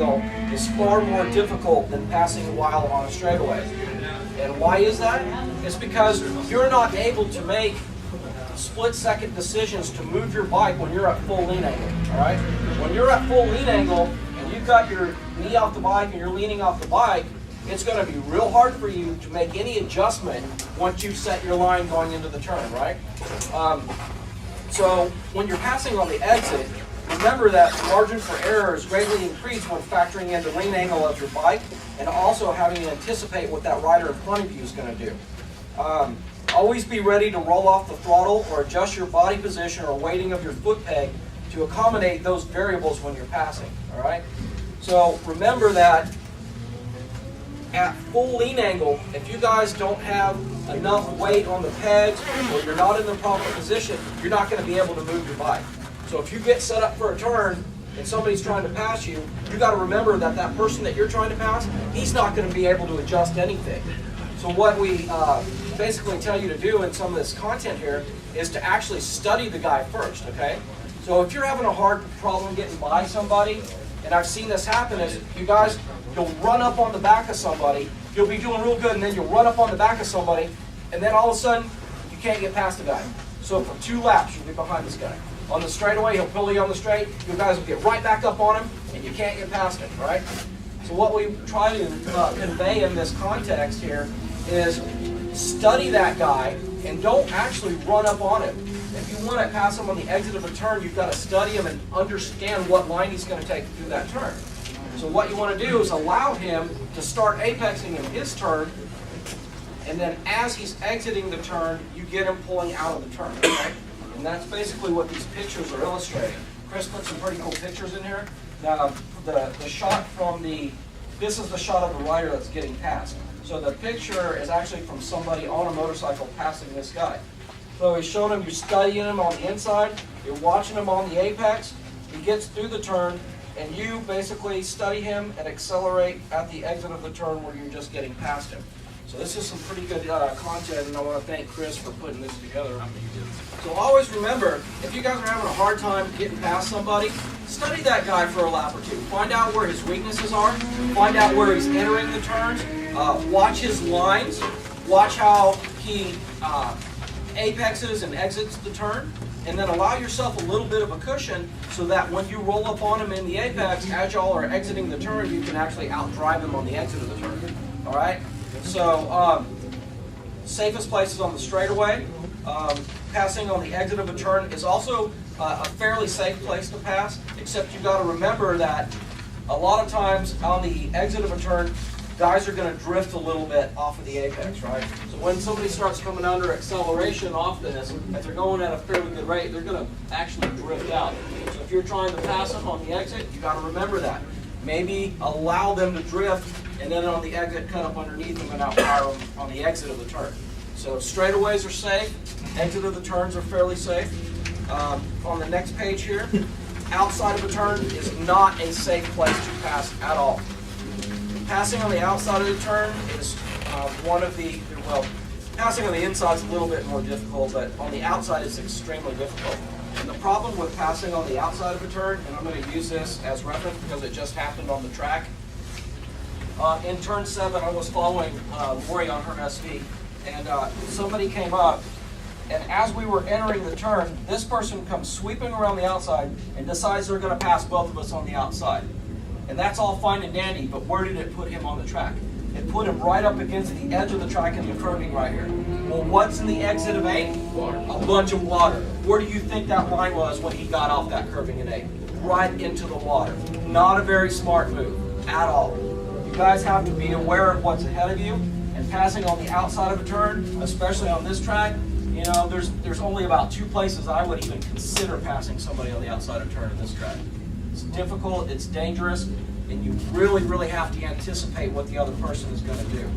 angle is far more difficult than passing while on a straightaway. And why is that? It's because you're not able to make split-second decisions to move your bike when you're at full lean angle, all right? When you're at full lean angle and you've got your knee off the bike and you're leaning off the bike, it's going to be real hard for you to make any adjustment once you've set your line going into the turn, right? So when you're passing on the exit, remember that the margin for error is greatly increased when factoring in the lean angle of your bike and also having to anticipate what that rider in front of you is going to do. Always be ready to roll off the throttle or adjust your body position or weighting of your foot peg to accommodate those variables when you're passing, all right? So remember that at full lean angle, if you guys don't have enough weight on the pegs or you're not in the proper position, you're not going to be able to move your bike. So if you get set up for a turn and somebody's trying to pass you, you got to remember that that person that you're trying to pass, he's not going to be able to adjust anything. So what we basically tell you to do in some of this content here is to actually study the guy first, okay? So if you're having a hard problem getting by somebody, and I've seen this happen, is you guys, you'll run up on the back of somebody, you'll be doing real good, and then you'll run up on the back of somebody, and then all of a sudden, you can't get past the guy. So for 2 laps, you'll be behind this guy. On the straightaway, he'll pull you on the straight, you guys will get right back up on him, and you can't get past him, right? So what we try to convey in this context here is study that guy, and don't actually run up on him. If you want to pass him on the exit of a turn, you've got to study him and understand what line he's going to take to do that turn. So what you want to do is allow him to start apexing in his turn, and then as he's exiting the turn, you get him pulling out of the turn. Okay? And that's basically what these pictures are illustrating. Chris put some pretty cool pictures in here. Now, the shot from this is the shot of the rider that's getting passed. So the picture is actually from somebody on a motorcycle passing this guy. So he's showing him, you're studying him on the inside, you're watching him on the apex, he gets through the turn, and you basically study him and accelerate at the exit of the turn where you're just getting past him. So this is some pretty good content, and I want to thank Chris for putting this together. So always remember, if you guys are having a hard time getting past somebody, study that guy for a lap or two. Find out where his weaknesses are, find out where he's entering the turns, watch his lines, watch how he apexes and exits the turn, and then allow yourself a little bit of a cushion so that when you roll up on him in the apex, as y'all are exiting the turn, you can actually outdrive him on the exit of the turn. All right? So, safest place is on the straightaway. Passing on the exit of a turn is also a fairly safe place to pass, except you've got to remember that a lot of times on the exit of a turn, guys are going to drift a little bit off of the apex, right? So when somebody starts coming under acceleration off this, if they're going at a fairly good rate, they're going to actually drift out. So if you're trying to pass them on the exit, you got to remember that. Maybe allow them to drift, and then on the exit, cut up underneath them and outfire them on the exit of the turn. So straightaways are safe, exit of the turns are fairly safe. On the next page here, outside of a turn is not a safe place to pass at all. Passing on the outside of the turn is passing on the inside is a little bit more difficult, but on the outside is extremely difficult. And the problem with passing on the outside of a turn, and I'm going to use this as reference because it just happened on the track. In turn 7, I was following Lori on her SV, and somebody came up, and as we were entering the turn, this person comes sweeping around the outside and decides they're going to pass both of us on the outside. And that's all fine and dandy, but where did it put him on the track? It put him right up against the edge of the track in the curving right here. Well, what's in the exit of 8? Water. A bunch of water. Where do you think that line was when he got off that curving in 8? Right into the water. Not a very smart move at all. You guys have to be aware of what's ahead of you, and passing on the outside of a turn, especially on this track, you know, there's only about 2 places I would even consider passing somebody on the outside of a turn in this track. It's difficult, it's dangerous, and you really, really have to anticipate what the other person is going to do.